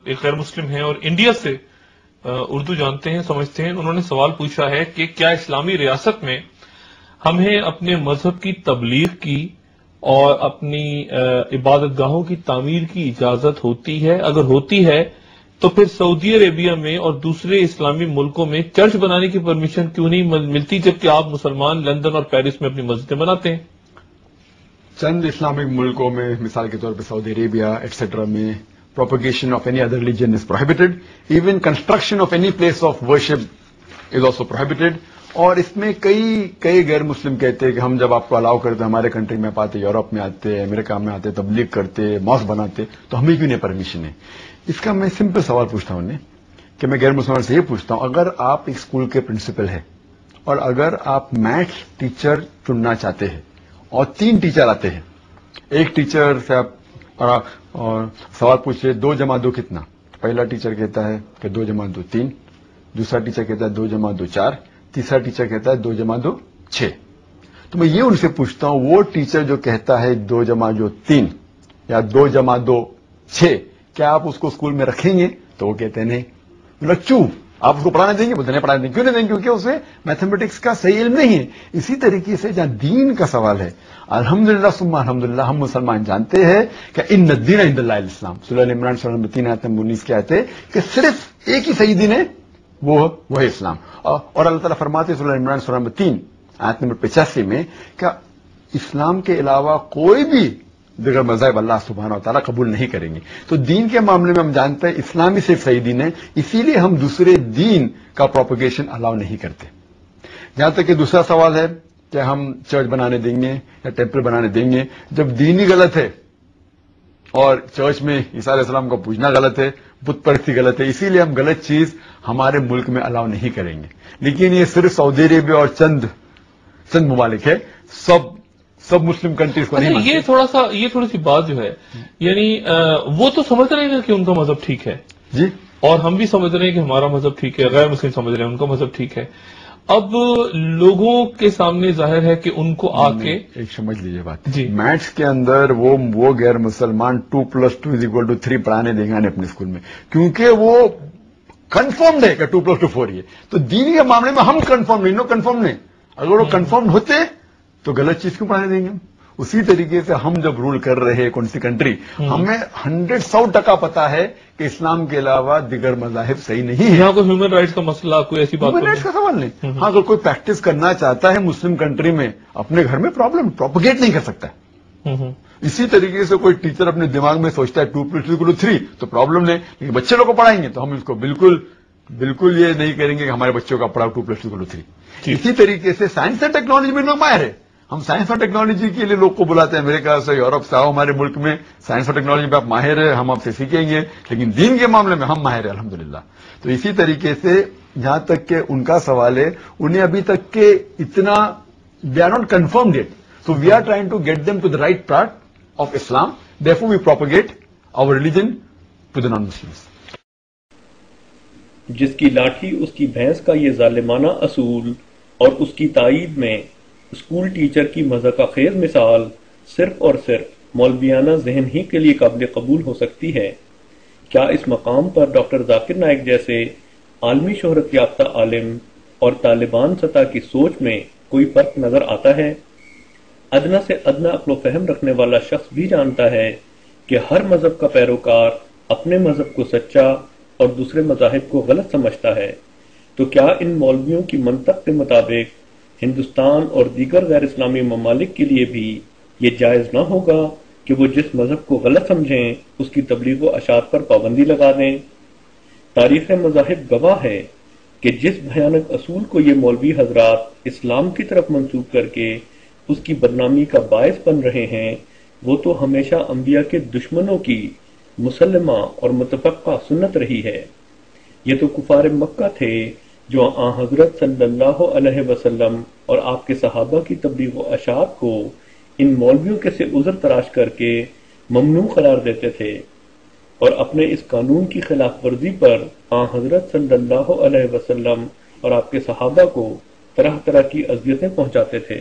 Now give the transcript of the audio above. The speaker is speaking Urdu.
ایک غیر مسلم ہیں اور انڈیا سے اردو جانتے ہیں، سمجھتے ہیں، انہوں نے سوال پوچھا ہے کہ کیا اسلامی ریاست میں ہمیں اپنے مذہب کی تبلیغ کی اور اپنی عبادت گاہوں کی تعمیر کی اجازت ہوتی ہے؟ اگر ہوتی ہے تو پھر سعودی عربیہ میں اور دوسرے اسلامی ملکوں میں چرچ بنانے کی پرمیشن کیوں نہیں ملتی، جبکہ آپ مسلمان لندن اور پیرس میں اپنی مسجدیں بناتے ہیں؟ چند اسلامک ملکوں میں، مثال کے طور پہ سعودی عربیہ ایٹسٹرا میں، propagation of any other religion is prohibited. Even construction of any place of worship is also prohibited. اور اس میں کئی غیر مسلم کہتے ہیں کہ ہم جب آپ کو الاؤ کرتے ہمارے کنٹری میں آتے، یورپ میں آتے، امریکہ میں آتے، تبلیغ کرتے، ماسک بناتے، تو ہمیں کیوں نہیں پرمیشن ہے؟ اس کا میں سمپل سوال پوچھتا ہوں انہیں کہ میں غیر مسلمان سے یہ پوچھتا ہوں، اگر آپ ایک اسکول کے پرنسپل ہیں اور اگر آپ میتھس ٹیچر چننا چاہتے ہیں اور 3 ٹیچر آتے ہیں، ایک ٹیچر سے آپ اور سوال پوچھے 2 + 2 کتنا؟ پہلا ٹیچر کہتا ہے کہ 2 + 2 3، دوسرا ٹیچر کہتا ہے 2 + 2 4، تیسرا ٹیچر کہتا ہے 2 + 2 6۔ تو میں یہ ان سے پوچھتا ہوں، وہ ٹیچر جو کہتا ہے 2 + 2 3 یا 2 + 2 6، کیا آپ اس کو اسکول میں رکھیں گے؟ تو وہ کہتے ہیں نہیں۔ کیوں آپ اس کو پڑھانے دیں گے؟ بولتے نہیں پڑھانے دیں گے۔ کیوں نہیں دیں گے؟ کیونکہ اسے میتھمیٹکس کا صحیح علم نہیں ہے۔ اسی طریقے سے جہاں دین کا سوال ہے، الحمدللہ ثم الحمدللہ ہم مسلمان جانتے ہیں کہ ان الدین عند اللہ الاسلام، سورہ عمران سورہ نمبر 3 آیت نمبر 19 کی آیت ہے کہ صرف ایک ہی صحیح دین ہے، وہ ہے اسلام۔ اور اللہ تعالیٰ فرماتے ہیں سورہ عمران سورہ نمبر 3 آیت نمبر 85 میں کہ اسلام کے علاوہ کوئی بھی دیگر مذہب اللہ سبحانہ و تعالیٰ قبول نہیں کریں گے۔ تو دین کے معاملے میں ہم جانتے ہیں اسلامی صرف صحیح دین ہے، اسی لیے ہم دوسرے دین کا پروپیگیشن الاؤ نہیں کرتے۔ جہاں تک کہ دوسرا سوال ہے کہ ہم چرچ بنانے دیں گے یا ٹیمپل بنانے دیں گے، جب دین ہی غلط ہے اور چرچ میں عیسیٰ علیہ السلام کو پوجنا غلط ہے، بت پرستی غلط ہے، اسی لیے ہم غلط چیز ہمارے ملک میں الاؤ نہیں کریں گے۔ لیکن یہ صرف سعودی عربیہ اور چند ممالک ہے، سب مسلم کنٹریز کو نہیں مانتے۔ یہ تھوڑی سی بات جو ہے، یعنی وہ تو سمجھ رہے ہیں کہ ان کا مذہب ٹھیک ہے جی، اور ہم بھی سمجھ رہے ہیں کہ ہمارا مذہب ٹھیک ہے، غیر مسلم سمجھ رہے ہیں ان کا مذہب ٹھیک ہے۔ اب لوگوں کے سامنے ظاہر ہے کہ ان کو آ کے ایک سمجھ لیجیے بات جی، میتھس کے اندر وہ غیر مسلمان 2 + 2 = 3 پڑھانے دیں گے اپنے اسکول میں، کیونکہ وہ کنفرمڈ ہے کہ 2 + 2 4 ہے۔ تو دین کے معاملے میں ہم کنفرم نہیں، اگر وہ کنفرم ہوتے تو غلط چیز کیوں پڑھانے دیں گے؟ اسی طریقے سے ہم جب رول کر رہے ہیں کون سی کنٹری، ہمیں 100% پتا ہے کہ اسلام کے علاوہ دیگر مذاہب صحیح نہیں ہے۔ یہاں کوئی ہیومن رائٹس کا مسئلہ، کوئی ایسی بات ہیومن رائٹس کا سوال نہیں۔ ہاں، اگر کوئی پریکٹس کرنا چاہتا ہے مسلم کنٹری میں، اپنے گھر میں پروپیگیٹ نہیں کر سکتا ہے۔ اسی طریقے سے کوئی ٹیچر اپنے دماغ میں سوچتا ہے 2 + 2 = 3 تو پرابلم نہیں، لیکن بچے لوگ کو پڑھائیں گے تو ہم اس کو بالکل یہ نہیں کریں گے کہ ہمارے بچوں کا پڑھاؤ 2 + 2 = 3۔ اسی طریقے سے سائنس اینڈ ٹیکنالوجی میں لوگ ماہر ہے، ہم سائنس اور ٹیکنالوجی کے لیے لوگ کو بلاتے ہیں امریکہ سے، یورپ سے، آؤ ہمارے ملک میں سائنس اور ٹیکنالوجی پہ آپ ماہر ہیں، ہم آپ سے سیکھیں گے، لیکن دین کے معاملے میں ہم ماہر ہیں الحمدللہ۔ تو اسی طریقے سے جہاں تک کہ ان کا سوال ہے، انہیں ابھی تک کہ اتنا they are not confirmed it, so we are trying to get them to the right part of Islam, therefore we propagate our religion to the non Muslims. جس کی لاٹھی اس کی بھینس کا یہ ظالمانہ اصول اور اس کی تائید میں اسکول ٹیچر کی مذاق خیز مثال صرف اور صرف مولویانہ ذہن ہی کے لیے قابل قبول ہو سکتی ہے۔ کیا اس مقام پر ڈاکٹر ذاکر نائک جیسے عالمی شہرت یافتہ عالم اور طالبان سطح کی سوچ میں کوئی فرق نظر آتا ہے؟ ادنا سے ادنا عقل و فہم رکھنے والا شخص بھی جانتا ہے کہ ہر مذہب کا پیروکار اپنے مذہب کو سچا اور دوسرے مذاہب کو غلط سمجھتا ہے۔ تو کیا ان مولویوں کی منطق کے مطابق ہندوستان اور دیگر غیر اسلامی ممالک کے لیے بھی یہ جائز نہ ہوگا کہ وہ جس مذہب کو غلط سمجھیں اس کی تبلیغ و اشاعت پر پابندی لگا دیں؟ تاریخ مذاہب گواہ ہے کہ جس بھیانک اصول کو یہ مولوی حضرات اسلام کی طرف منسوب کر کے اس کی بدنامی کا باعث بن رہے ہیں، وہ تو ہمیشہ انبیاء کے دشمنوں کی مسلمہ اور متفقہ سنت رہی ہے۔ یہ تو کفار مکہ تھے جو آن حضرت صلی اللہ علیہ وسلم اور آپ کے صحابہ کی تبلیغ و اشاعت کو ان مولویوں کے سے عذر تراش کر کے ممنوع قرار دیتے تھے اور اپنے اس قانون کی خلاف ورزی پر آن حضرت صلی اللہ علیہ وسلم اور آپ کے صحابہ کو طرح طرح کی اذیتیں پہنچاتے تھے۔